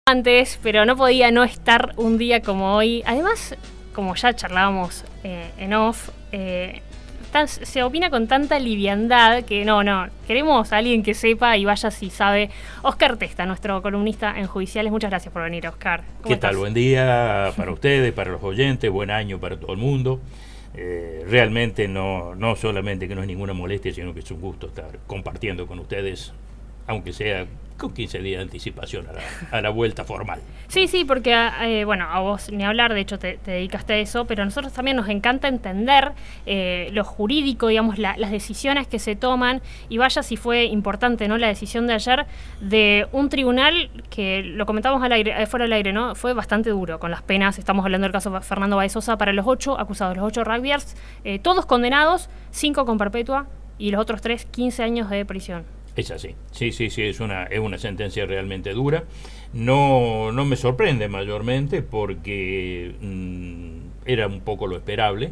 Antes, pero no podía no estar un día como hoy. Además, como ya charlábamos en off, se opina con tanta liviandad que no, queremos a alguien que sepa y vaya si sabe. Oscar Testa, nuestro columnista en Judiciales. Muchas gracias por venir, Oscar. ¿Qué tal? Buen día para ustedes, para los oyentes, buen año para todo el mundo. Realmente no solamente que no es ninguna molestia, sino que es un gusto estar compartiendo con ustedes, aunque sea con 15 días de anticipación a la vuelta formal. Sí, porque, a vos ni hablar, de hecho te dedicaste a eso, pero a nosotros también nos encanta entender lo jurídico, digamos, las decisiones que se toman, y vaya si fue importante, ¿no?, la decisión de ayer de un tribunal que, lo comentamos al aire, fuera del aire, ¿no?, fue bastante duro con las penas. Estamos hablando del caso Fernando Báez Sosa para los 8 acusados, los 8 rugbyers, todos condenados, 5 con perpetua y los otros 3, 15 años de prisión. Es así, sí, es una sentencia realmente dura. No me sorprende mayormente porque era un poco lo esperable,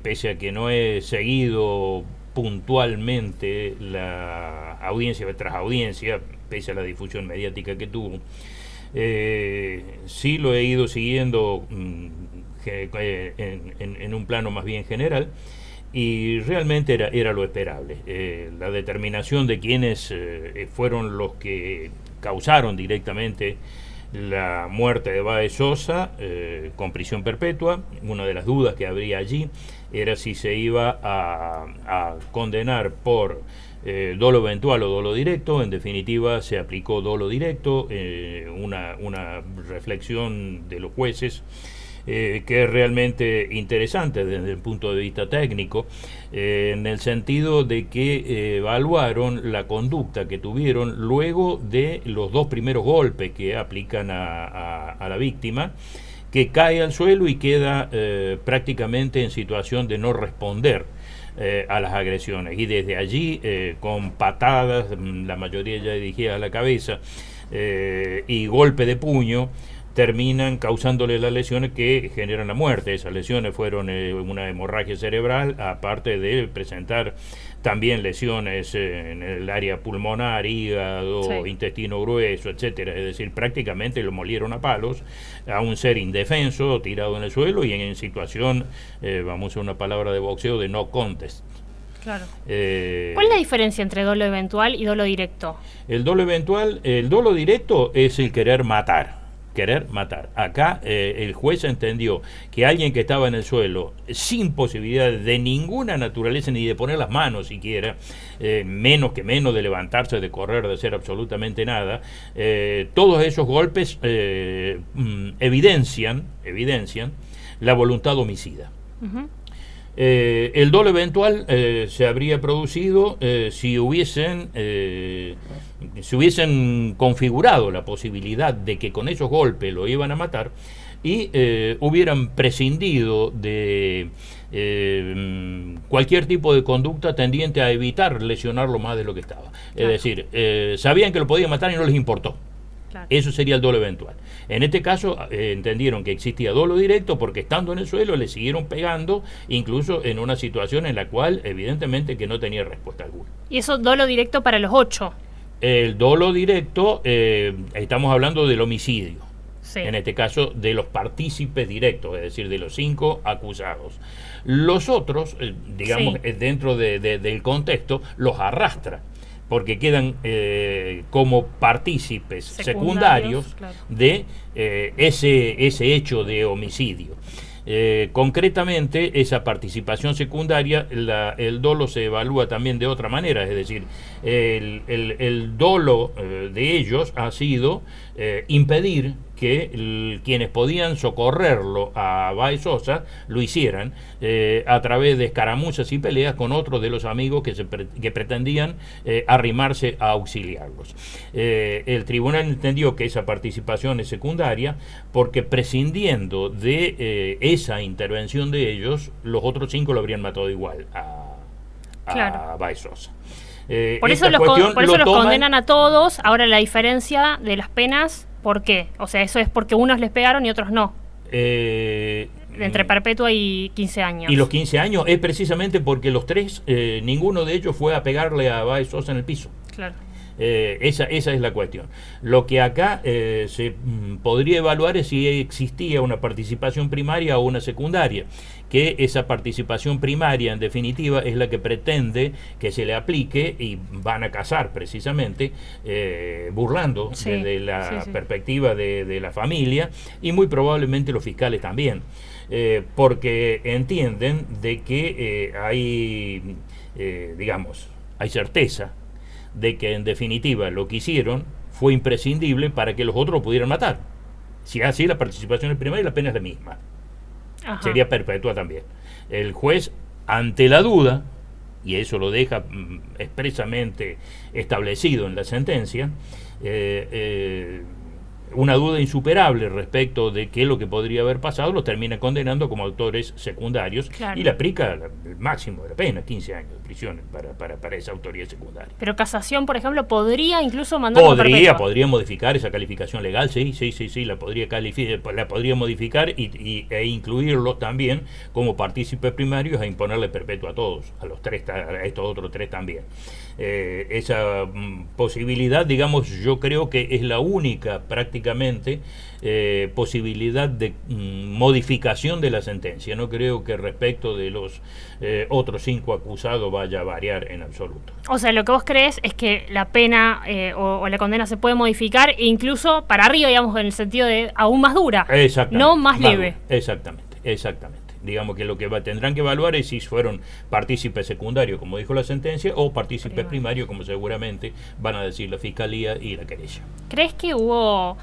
pese a que no he seguido puntualmente la audiencia tras audiencia, pese a la difusión mediática que tuvo. Sí lo he ido siguiendo en un plano más bien general. Y realmente era lo esperable. La determinación de quienes fueron los que causaron directamente la muerte de Báez Sosa con prisión perpetua. Una de las dudas que habría allí era si se iba a condenar por dolo eventual o dolo directo. En definitiva, se aplicó dolo directo, una reflexión de los jueces que es realmente interesante desde el punto de vista técnico, en el sentido de que evaluaron la conducta que tuvieron luego de los 2 primeros golpes que aplican a la víctima, que cae al suelo y queda prácticamente en situación de no responder a las agresiones, y desde allí con patadas, la mayoría ya dirigidas a la cabeza, y golpe de puño, terminan causándole las lesiones que generan la muerte. Esas lesiones fueron una hemorragia cerebral, aparte de presentar también lesiones en el área pulmonar, hígado, sí, intestino grueso, etcétera. Es decir, prácticamente lo molieron a palos a un ser indefenso, tirado en el suelo y en situación, vamos a una palabra de boxeo, de no contest. Claro. ¿Cuál es la diferencia entre dolo eventual y dolo directo? El dolo directo es el querer matar. Acá el juez entendió que alguien que estaba en el suelo sin posibilidad de ninguna naturaleza, ni de poner las manos siquiera, menos de levantarse, de correr, de hacer absolutamente nada, todos esos golpes evidencian la voluntad homicida. El dolo eventual se habría producido si hubiesen configurado la posibilidad de que con esos golpes lo iban a matar y hubieran prescindido de cualquier tipo de conducta tendiente a evitar lesionarlo más de lo que estaba. Claro. Es decir, sabían que lo podían matar y no les importó. Claro. Eso sería el dolo eventual. En este caso entendieron que existía dolo directo porque estando en el suelo le siguieron pegando, incluso en una situación en la cual evidentemente que no tenía respuesta alguna. ¿Y eso dolo directo para los 8? El dolo directo, estamos hablando del homicidio. Sí. En este caso de los partícipes directos, es decir, de los 5 acusados. Los otros, digamos, sí, dentro del contexto, los arrastra, porque quedan como partícipes secundarios claro, de ese hecho de homicidio. Concretamente, esa participación secundaria, el dolo se evalúa también de otra manera, es decir, el dolo de ellos ha sido impedir que quienes podían socorrerlo a Báez Sosa lo hicieran a través de escaramuzas y peleas con otros de los amigos que pretendían arrimarse a auxiliarlos. El tribunal entendió que esa participación es secundaria porque, prescindiendo de esa intervención de ellos, los otros 5 lo habrían matado igual a Báez Sosa. Por eso los condenan a todos. Ahora, la diferencia de las penas, ¿por qué? O sea, eso es porque unos les pegaron y otros no. Entre perpetua y 15 años. Y los 15 años es precisamente porque los 3, ninguno de ellos fue a pegarle a Báez Sosa en el piso. Claro. Esa es la cuestión. Lo que acá se podría evaluar es si existía una participación primaria o una secundaria, que esa participación primaria, en definitiva, es la que pretende que se le aplique, y van a casar precisamente, burlando desde la perspectiva de la familia, y muy probablemente los fiscales también, porque entienden de que hay, digamos, hay certeza de que en definitiva lo que hicieron fue imprescindible para que los otros lo pudieran matar. Si es así, la participación es primaria y la pena es la misma. Ajá. Sería perpetua también. El juez, ante la duda, y eso lo deja expresamente establecido en la sentencia, una duda insuperable respecto de qué es lo que podría haber pasado, los termina condenando como autores secundarios, claro, y le aplica el máximo de la pena, 15 años de prisión para esa autoría secundaria. Pero casación, por ejemplo, podría incluso mandar podría modificar esa calificación legal, sí, la podría modificar e incluirlos también como partícipes primarios, a imponerle perpetua a todos, a estos otros tres también. Esa posibilidad, digamos, yo creo que es la única prácticamente posibilidad de modificación de la sentencia. No creo que respecto de los otros 5 acusados vaya a variar en absoluto. O sea, lo que vos crees es que la pena o la condena se puede modificar, e incluso para arriba, digamos, en el sentido de aún más dura, no más leve. Exactamente. Digamos que lo que tendrán que evaluar es si fueron partícipes secundarios, como dijo la sentencia, o partícipes primarios, como seguramente van a decir la Fiscalía y la querella. ¿Crees que hubo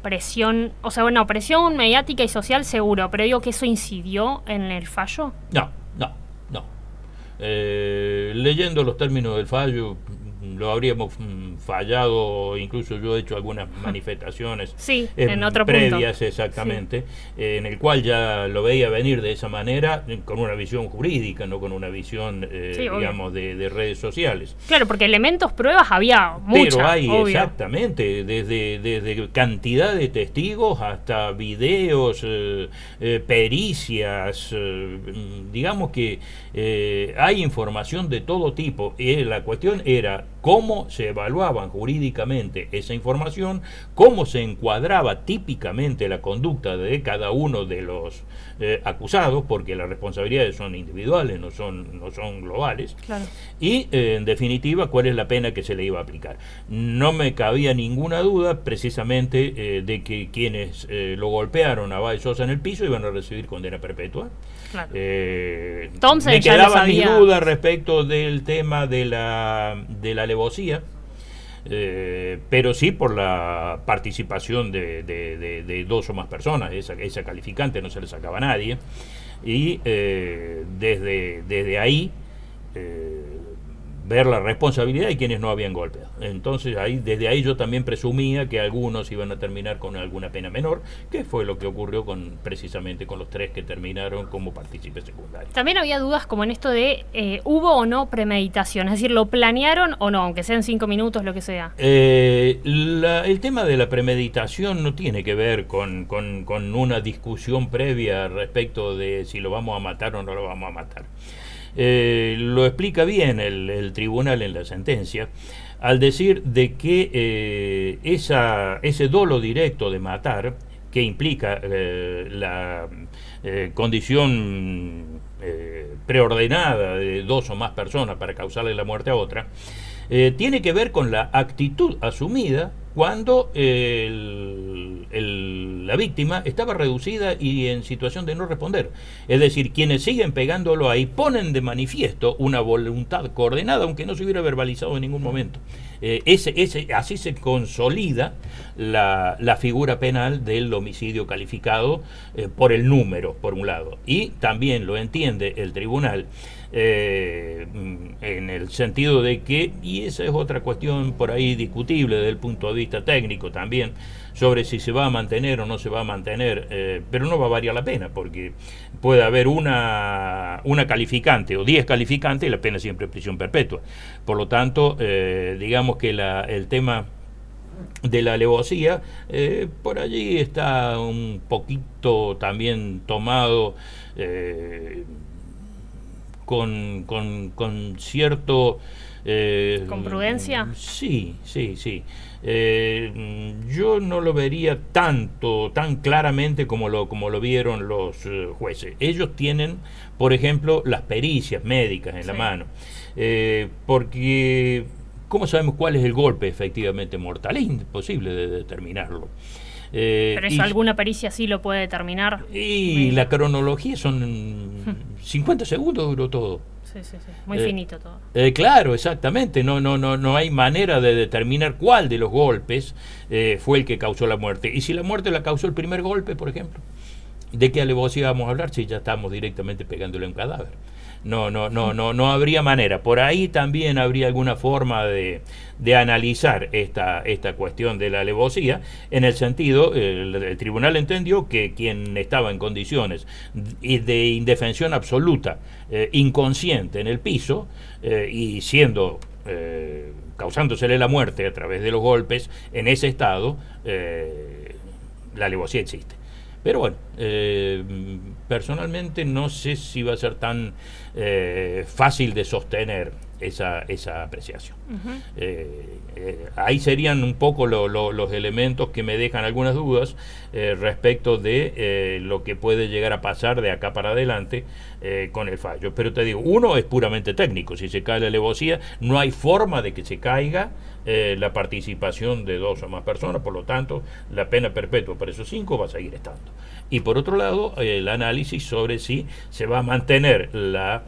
presión, o sea, bueno, presión mediática y social seguro, pero digo que eso incidió en el fallo? No. Leyendo los términos del fallo, lo habríamos fallado, incluso yo he hecho algunas manifestaciones en otro previas, punto. Exactamente, en el cual ya lo veía venir de esa manera, con una visión jurídica, no con una visión, digamos, de redes sociales. Claro, porque elementos, pruebas había muchas. Pero hay, exactamente, desde cantidad de testigos hasta videos, pericias, digamos que hay información de todo tipo. La cuestión era cómo se evaluaban jurídicamente esa información, cómo se encuadraba típicamente la conducta de cada uno de los acusados, porque las responsabilidades son individuales, no son globales, claro, y en definitiva cuál es la pena que se le iba a aplicar. No me cabía ninguna duda precisamente de que quienes lo golpearon a Báez Sosa en el piso iban a recibir condena perpetua. Claro. Me quedaba mi duda respecto del tema de la alevosía, pero sí por la participación de 2 o más personas. Esa calificante no se le sacaba a nadie, y desde ahí ver la responsabilidad de quienes no habían golpeado. Entonces desde ahí yo también presumía que algunos iban a terminar con alguna pena menor, que fue lo que ocurrió precisamente con los 3 que terminaron como partícipes secundarios. También había dudas como en esto de ¿hubo o no premeditación? Es decir, ¿lo planearon o no? Aunque sean 5 minutos, lo que sea. El tema de la premeditación no tiene que ver con una discusión previa respecto de si lo vamos a matar o no lo vamos a matar. Lo explica bien el tribunal en la sentencia, al decir de que ese dolo directo de matar, que implica la condición preordenada de 2 o más personas para causarle la muerte a otra, tiene que ver con la actitud asumida cuando la víctima estaba reducida y en situación de no responder. Es decir, quienes siguen pegándolo ahí ponen de manifiesto una voluntad coordinada, aunque no se hubiera verbalizado en ningún momento. Así se consolida la figura penal del homicidio calificado por el número, por un lado. Y también lo entiende el tribunal en el sentido de que, y esa es otra cuestión por ahí discutible desde el punto de vista técnico también, sobre si se va a mantener o no se va a mantener, pero no va a variar la pena, porque puede haber una calificante o 10 calificantes y la pena siempre es prisión perpetua. Por lo tanto, digamos que el tema de la alevosía por allí está un poquito también tomado con cierto... ¿Con prudencia? Sí, sí, sí. Yo no lo vería tan claramente como lo vieron los jueces. Ellos tienen, por ejemplo, las pericias médicas en la mano, porque ¿cómo sabemos cuál es el golpe efectivamente mortal? Es imposible de determinarlo. Pero eso, alguna pericia sí lo puede determinar. Y la cronología son 50 segundos duró todo. Sí, sí, sí. Muy finito todo. Claro, exactamente. No hay manera de determinar cuál de los golpes fue el que causó la muerte. Y si la muerte la causó el primer golpe, por ejemplo, ¿de qué alevosía vamos a hablar si ya estamos directamente pegándole a un cadáver? No habría manera. Por ahí también habría alguna forma de analizar esta cuestión de la alevosía, en el sentido, el tribunal entendió que quien estaba en condiciones de indefensión absoluta, inconsciente en el piso, y siendo causándosele la muerte a través de los golpes, en ese estado, la alevosía existe. Pero bueno, personalmente no sé si va a ser tan fácil de sostener esa apreciación. Ahí serían un poco los elementos que me dejan algunas dudas respecto de lo que puede llegar a pasar de acá para adelante con el fallo. Pero te digo, uno es puramente técnico. Si se cae la alevosía, no hay forma de que se caiga la participación de 2 o más personas, por lo tanto la pena perpetua para esos 5 va a seguir estando. Y por otro lado, el análisis sobre si se va a mantener la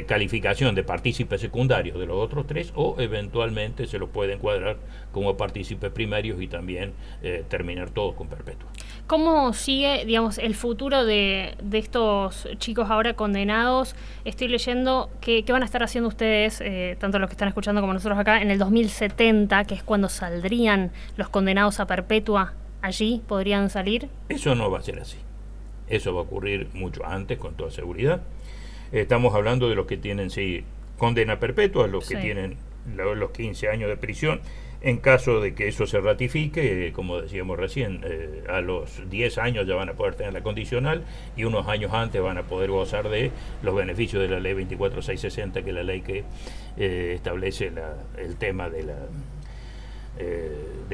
calificación de partícipes secundarios de los otros 3, o eventualmente se los puede encuadrar como partícipes primarios y también terminar todos con perpetua. ¿Cómo sigue, digamos, el futuro de estos chicos ahora condenados? Estoy leyendo que van a estar haciendo ustedes, tanto los que están escuchando como nosotros acá, en el 2070, que es cuando saldrían los condenados a perpetua. ¿Allí podrían salir? Eso no va a ser así. Eso va a ocurrir mucho antes, con toda seguridad. Estamos hablando de los que tienen, sí, condena perpetua, los que tienen los 15 años de prisión. En caso de que eso se ratifique, como decíamos recién, a los 10 años ya van a poder tener la condicional, y unos años antes van a poder gozar de los beneficios de la ley 24660, que es la ley que establece el tema de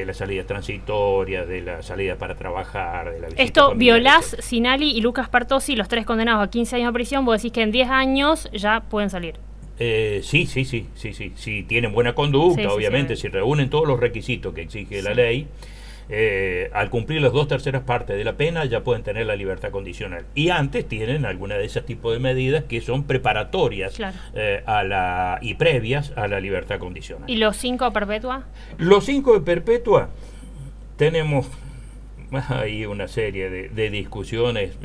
la salida transitoria, de la salida para trabajar, de la visita Esto, familiar, Violás, Sinali y Lucas Partossi, los 3 condenados a 15 años de prisión, vos decís que en 10 años ya pueden salir. Sí, tienen buena conducta, obviamente, si reúnen todos los requisitos que exige la ley, al cumplir las 2/3 partes de la pena ya pueden tener la libertad condicional. Y antes tienen alguna de esos tipos de medidas que son preparatorias y previas a la libertad condicional. ¿Y los 5 a perpetua? Los 5 de perpetua, tenemos ahí una serie de discusiones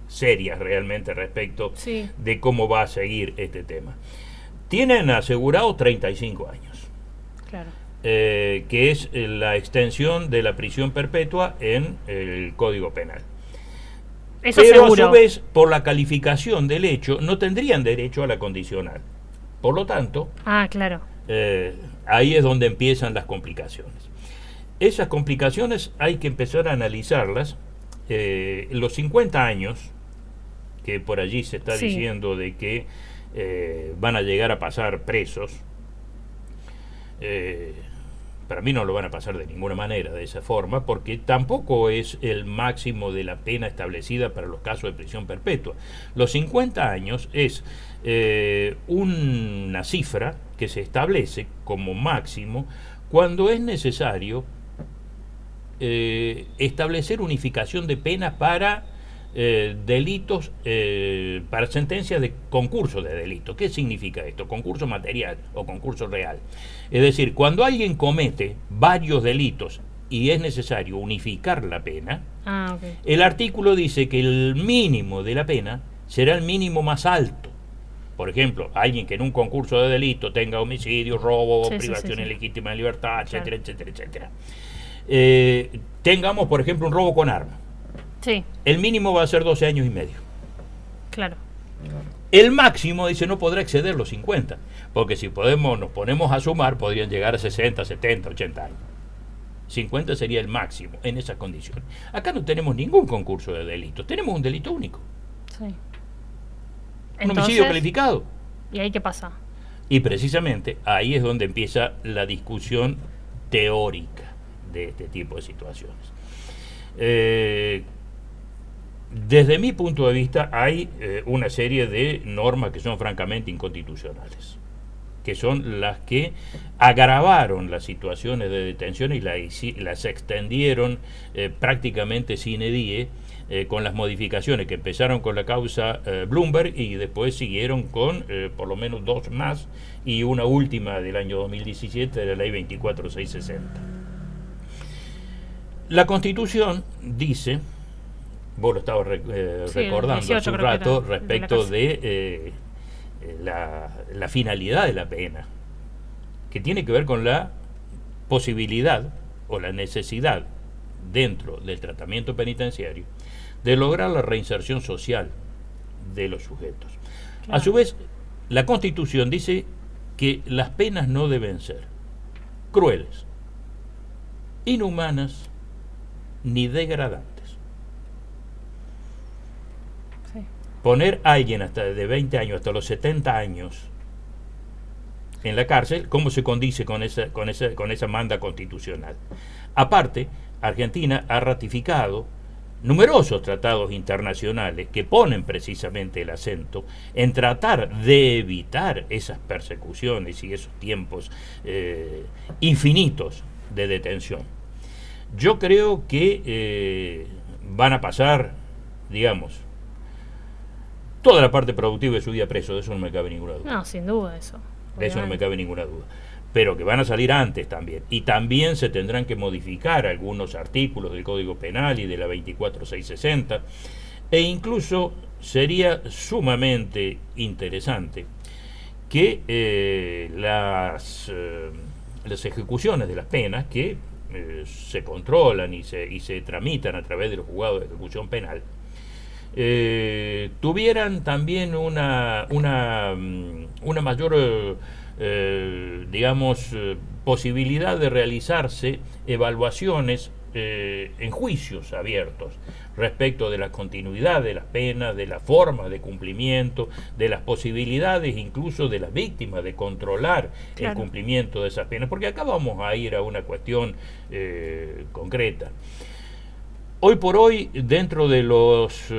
serias realmente respecto de cómo va a seguir este tema. Tienen asegurado 35 años, que es la extensión de la prisión perpetua en el Código Penal. Eso pero seguro. A su vez, por la calificación del hecho, no tendrían derecho a la condicional. Por lo tanto, ahí es donde empiezan las complicaciones. Esas complicaciones hay que empezar a analizarlas. Los 50 años, que por allí se está diciendo de que van a llegar a pasar presos, para mí no lo van a pasar de ninguna manera de esa forma, porque tampoco es el máximo de la pena establecida para los casos de prisión perpetua. Los 50 años es una cifra que se establece como máximo cuando es necesario establecer unificación de penas para delitos, para sentencias de concurso de delito. ¿Qué significa esto? Concurso material o concurso real. Es decir, cuando alguien comete varios delitos y es necesario unificar la pena, el artículo dice que el mínimo de la pena será el mínimo más alto. Por ejemplo, alguien que en un concurso de delito tenga homicidio, robo, privación ilegítima de libertad, etcétera, etcétera, etcétera. Tengamos, por ejemplo, un robo con arma. El mínimo va a ser 12 años y medio. El máximo, dice, no podrá exceder los 50, porque si nos ponemos a sumar, podrían llegar a 60, 70, 80 años. 50 sería el máximo en esas condiciones. Acá no tenemos ningún concurso de delitos, tenemos un delito único. Un homicidio calificado. ¿Y ahí qué pasa? Y precisamente ahí es donde empieza la discusión teórica de este tipo de situaciones. Desde mi punto de vista hay una serie de normas que son francamente inconstitucionales, que son las que agravaron las situaciones de detención y las extendieron prácticamente sine die, con las modificaciones que empezaron con la causa Bloomberg y después siguieron con por lo menos 2 más y una última del año 2017 de la ley 24660. La Constitución dice, vos lo estabas recordando 18, hace un rato, respecto de la finalidad de la pena, que tiene que ver con la posibilidad o la necesidad dentro del tratamiento penitenciario de lograr la reinserción social de los sujetos. Claro. A su vez, la Constitución dice que las penas no deben ser crueles, inhumanas ni degradantes. Sí. Poner a alguien hasta de 20 años hasta los 70 años en la cárcel, ¿cómo se condice con esa manda constitucional? Aparte, Argentina ha ratificado numerosos tratados internacionales que ponen precisamente el acento en tratar de evitar esas persecuciones y esos tiempos infinitos de detención. Yo creo que van a pasar, digamos, toda la parte productiva de su vida preso, de eso no me cabe ninguna duda. No, sin duda eso. De eso no me cabe ninguna duda. Pero que van a salir antes también. Y también se tendrán que modificar algunos artículos del Código Penal y de la 24660. E incluso sería sumamente interesante que las ejecuciones de las penas que se controlan y se tramitan a través de los juzgados de ejecución penal tuvieran también una mayor posibilidad de realizarse evaluaciones en juicios abiertos respecto de la continuidad de las penas, de las formas de cumplimiento, de las posibilidades incluso de las víctimas de controlar el cumplimiento de esas penas, porque acá vamos a ir a una cuestión concreta. Hoy por hoy, dentro de los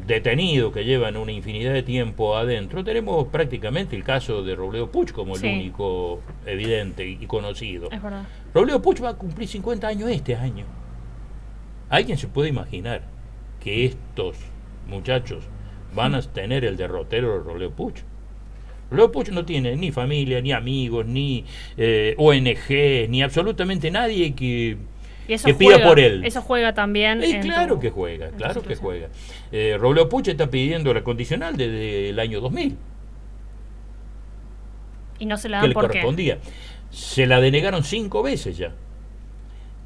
detenidos que llevan una infinidad de tiempo adentro, tenemos prácticamente el caso de Robledo Puch como el único evidente y conocido. Es verdad. Robledo Puch va a cumplir 50 años este año. ¿Alguien se puede imaginar que estos muchachos van a tener el derrotero de Robledo Puch? Robledo Puch no tiene ni familia, ni amigos, ni ONG, ni absolutamente nadie que pida por él. Eso juega también. Claro que juega, claro que juega. Robledo Puch está pidiendo la condicional desde el año 2000. Y no se la dan porque correspondía. Se la denegaron 5 veces ya.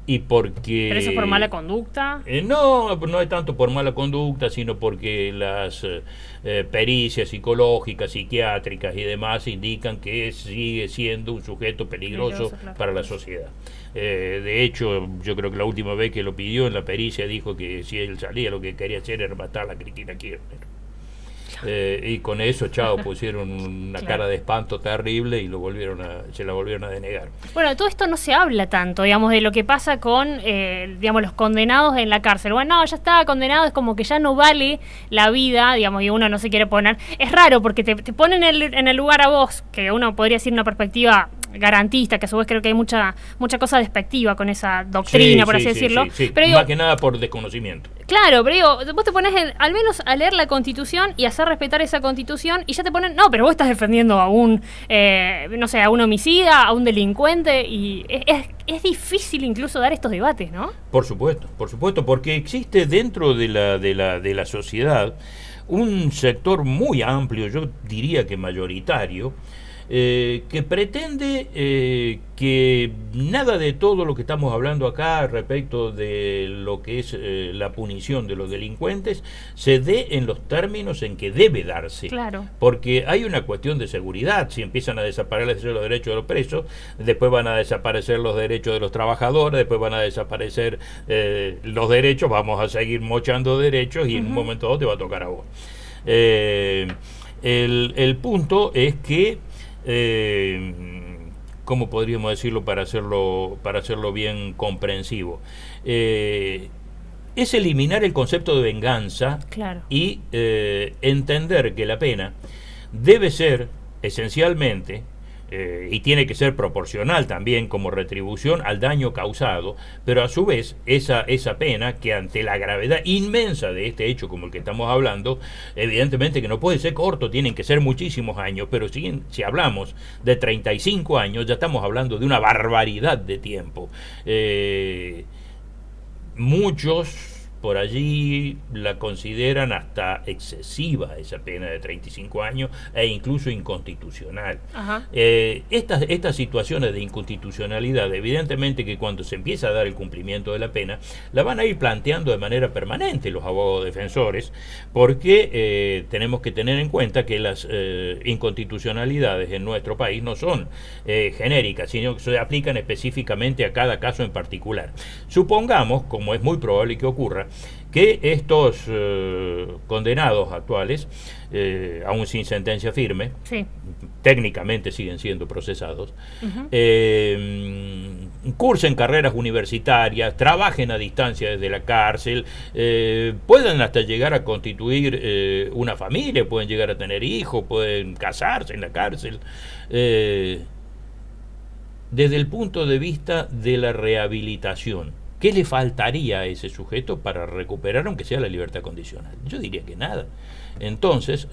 Y porque... ¿Pero eso es por mala conducta? No es tanto por mala conducta, sino porque las pericias psicológicas, psiquiátricas y demás indican que sigue siendo un sujeto peligroso para la sociedad. De hecho, yo creo que la última vez que lo pidió en la pericia dijo que si él salía lo que quería hacer era matar a la Cristina Kirchner. Y con eso, pusieron una cara de espanto terrible y se la volvieron a denegar. Bueno, todo esto no se habla tanto, digamos, de lo que pasa con, los condenados en la cárcel. Bueno, no, ya está condenado, es como que ya no vale la vida, digamos, y uno no se quiere poner. Es raro porque te ponen en el lugar a vos, que uno podría decir una perspectiva garantista, que a su vez creo que hay mucha cosa despectiva con esa doctrina, por así decirlo. Sí. Pero más que nada por desconocimiento. Claro, pero digo, vos te pones al menos a leer la Constitución y hacer respetar esa Constitución y ya te ponen, no, pero vos estás defendiendo a un, a un homicida, a un delincuente, y es difícil incluso dar estos debates, ¿no? Por supuesto, porque existe dentro de la sociedad un sector muy amplio, yo diría que mayoritario, que pretende que nada de todo lo que estamos hablando acá respecto de lo que es la punición de los delincuentes se dé en los términos en que debe darse. Claro. Porque hay una cuestión de seguridad. Si empiezan a desaparecer los derechos de los presos, después van a desaparecer los derechos de los trabajadores, después van a desaparecer los derechos, vamos a seguir mochando derechos y en un momento dado te va a tocar a vos. El punto es que, ¿cómo podríamos decirlo para hacerlo bien comprensivo? Es eliminar el concepto de venganza, claro, y entender que la pena debe ser esencialmente, y tiene que ser proporcional también como retribución al daño causado, pero a su vez esa pena, que ante la gravedad inmensa de este hecho como el que estamos hablando, evidentemente que no puede ser corto, tienen que ser muchísimos años, pero si hablamos de 35 años ya estamos hablando de una barbaridad de tiempo. Muchos por allí la consideran hasta excesiva, esa pena de 35 años, e incluso inconstitucional. Estas situaciones de inconstitucionalidad, evidentemente que cuando se empieza a dar el cumplimiento de la pena, la van a ir planteando de manera permanente los abogados defensores, porque tenemos que tener en cuenta que las inconstitucionalidades en nuestro país no son genéricas, sino que se aplican específicamente a cada caso en particular. Supongamos, como es muy probable que ocurra, que estos condenados actuales, aún sin sentencia firme, sí, técnicamente siguen siendo procesados, cursen carreras universitarias, trabajen a distancia desde la cárcel, pueden hasta llegar a constituir una familia, pueden llegar a tener hijos, pueden casarse en la cárcel. Desde el punto de vista de la rehabilitación, ¿qué le faltaría a ese sujeto para recuperar, aunque sea la libertad condicional? Yo diría que nada. Entonces,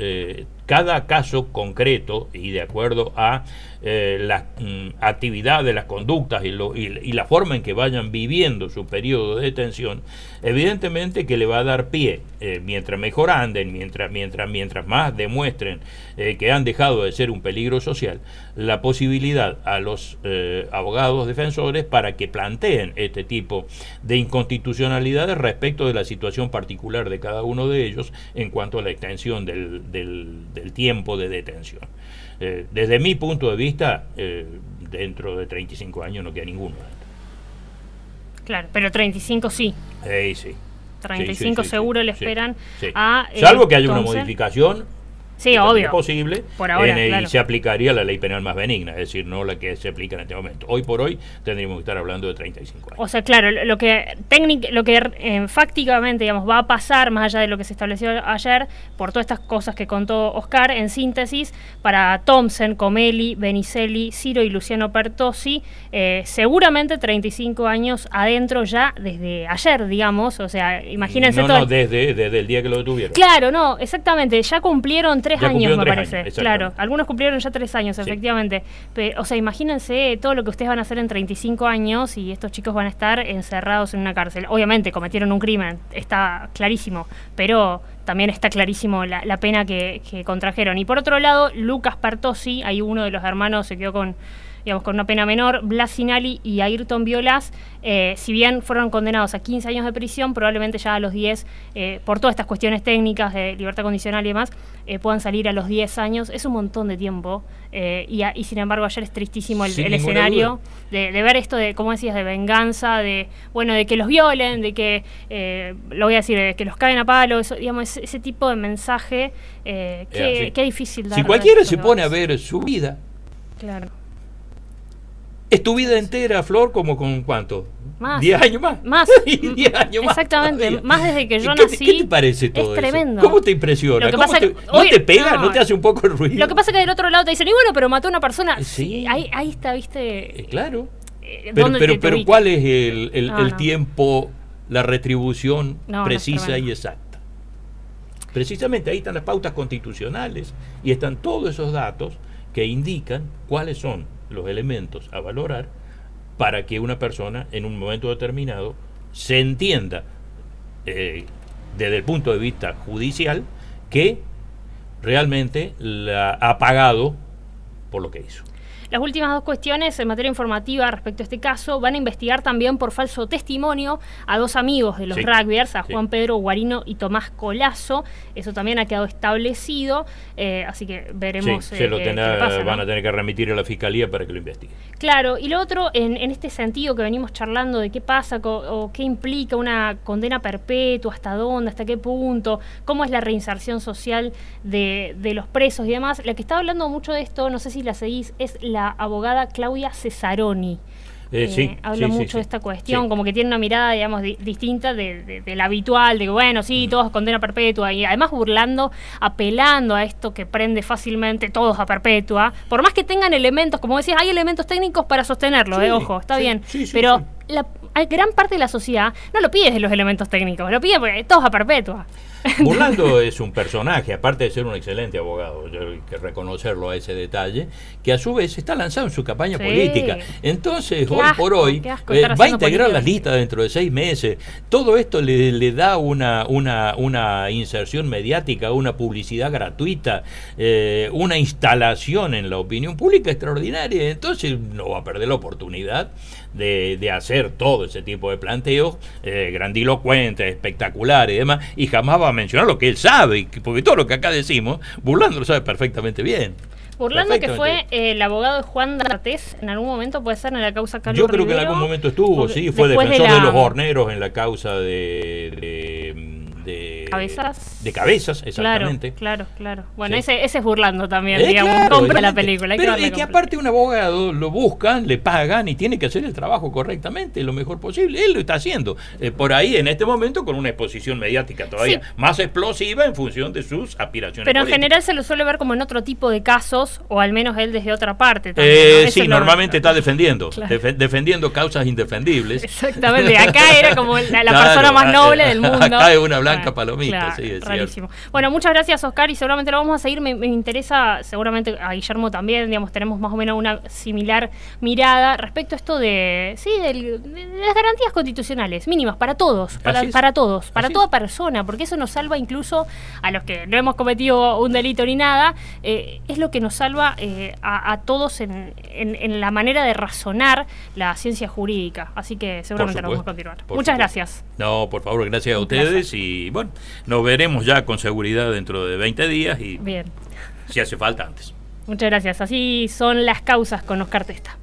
cada caso concreto y de acuerdo a las actividades, las conductas y la forma en que vayan viviendo su periodo de detención, evidentemente que le va a dar pie, mientras mejor anden, mientras más demuestren que han dejado de ser un peligro social, la posibilidad a los abogados defensores para que planteen este tipo de inconstitucionalidades respecto de la situación particular de cada uno de ellos en cuanto a la extensión del tiempo de detención. Desde mi punto de vista, dentro de 35 años no queda ninguno. Claro, pero 35 sí. Sí. 35 sí, seguro le esperan a... salvo que haya una modificación. Sí, obvio. Es posible, por ahora, claro. Y se aplicaría la ley penal más benigna, es decir, no la que se aplica en este momento. Hoy por hoy tendríamos que estar hablando de 35 años. O sea, claro, lo que fácticamente, digamos, va a pasar, más allá de lo que se estableció ayer, por todas estas cosas que contó Oscar, en síntesis, para Thompson, Comelli, Benicelli, Ciro y Luciano Pertossi, seguramente 35 años adentro ya desde ayer, digamos, o sea, imagínense todo. No, desde el día que lo detuvieron. Claro, no, exactamente, ya cumplieron 3 años, me parece. Claro, algunos cumplieron ya 3 años, efectivamente. Pero, o sea, imagínense todo lo que ustedes van a hacer en 35 años y estos chicos van a estar encerrados en una cárcel. Obviamente cometieron un crimen, está clarísimo, pero también está clarísimo la pena que contrajeron. Y por otro lado, Lucas Pertossi, ahí uno de los hermanos se quedó con una pena menor. Blas Sinali y Ayrton Violas, si bien fueron condenados a 15 años de prisión, probablemente ya a los 10, por todas estas cuestiones técnicas de libertad condicional y demás, puedan salir a los 10 años. Es un montón de tiempo, y sin embargo ayer es tristísimo el escenario de ver esto de, como decías, de venganza, de que los violen, de que, lo voy a decir, de que los caen a palo, eso, digamos, ese tipo de mensaje, qué difícil dar. Si cualquiera se pone a ver su vida, claro, es tu vida entera, Flor, como con ¿cuánto? Más. 10 años más. Más. 10 años más. Exactamente. Todavía. Más desde que yo nací. ¿Qué te parece todo es tremendo. eso? ¿Cómo te impresiona? Lo que pasa ¿No te pega? ¿No te hace un poco el ruido? Lo que pasa es que del otro lado te dicen, y bueno, pero mató a una persona. Sí. Ahí está, ¿viste? Claro. Pero ¿cuál es el tiempo, la retribución precisa y exacta? Precisamente ahí están las pautas constitucionales y están todos esos datos que indican cuáles son los elementos a valorar para que una persona en un momento determinado se entienda, desde el punto de vista judicial, que realmente la ha pagado por lo que hizo. Las últimas dos cuestiones en materia informativa respecto a este caso van a investigar también por falso testimonio a dos amigos de los rugbyers, a Juan Pedro Guarino y Tomás Colazo. Eso también ha quedado establecido, así que veremos qué pasa, ¿no? Van a tener que remitir a la Fiscalía para que lo investigue. Claro, y lo otro, en este sentido que venimos charlando de qué pasa o qué implica una condena perpetua, hasta dónde, hasta qué punto, cómo es la reinserción social de los presos y demás, la que está hablando mucho de esto, no sé si la seguís, es la abogada Claudia Cesaroni. Habla mucho de esta cuestión, como que tiene una mirada, digamos, distinta de la habitual, de que bueno, todos condena perpetua, y además apelando a esto que prende fácilmente todos a perpetua, por más que tengan elementos, como decías, hay elementos técnicos para sostenerlo, ojo, está bien, pero la gran parte de la sociedad no lo pide de los elementos técnicos, lo pide porque todos a perpetua. Burlando es un personaje, aparte de ser un excelente abogado, yo hay que reconocerlo a ese detalle, que a su vez está lanzado en su campaña política. Entonces, hoy por hoy, va a integrar las listas dentro de 6 meses. Todo esto le da una inserción mediática, una publicidad gratuita, una instalación en la opinión pública extraordinaria. Entonces, no va a perder la oportunidad de hacer todo ese tipo de planteos grandilocuentes, espectaculares y demás, y jamás va a mencionar lo que él sabe, porque todo lo que acá decimos, Burlando lo sabe perfectamente bien. Burlando, que fue el abogado de Juan D'Artés, en algún momento puede ser en la causa Carlos Yo creo Rivero, que en algún momento estuvo, fue defensor de los horneros en la causa de Cabezas. De Cabezas, exactamente. Claro. Bueno, ese es Burlando también, digamos, compra la película. Pero es que aparte un abogado lo buscan, le pagan y tiene que hacer el trabajo correctamente, lo mejor posible. Él lo está haciendo. Por ahí, en este momento, con una exposición mediática todavía más explosiva en función de sus aspiraciones Pero políticas. En general se lo suele ver como en otro tipo de casos, o al menos él desde otra parte también, ¿no? Sí, normalmente está defendiendo, defendiendo causas indefendibles. Exactamente, acá era como la persona más noble del mundo. Acá es una blanca palomita, es rarísimo. Bueno, muchas gracias, Oscar, y seguramente lo vamos a seguir. Me interesa, seguramente a Guillermo también, digamos, tenemos más o menos una similar mirada respecto a esto de las garantías constitucionales mínimas para todos, para toda persona, porque eso nos salva incluso a los que no hemos cometido un delito ni nada, es lo que nos salva a todos en la manera de razonar la ciencia jurídica. Así que seguramente lo vamos a continuar. Muchas gracias. No, por favor, gracias a ustedes y bueno, nos veremos ya con seguridad dentro de 20 días y si hace falta antes. Muchas gracias. Así son las causas con Oscar Testa.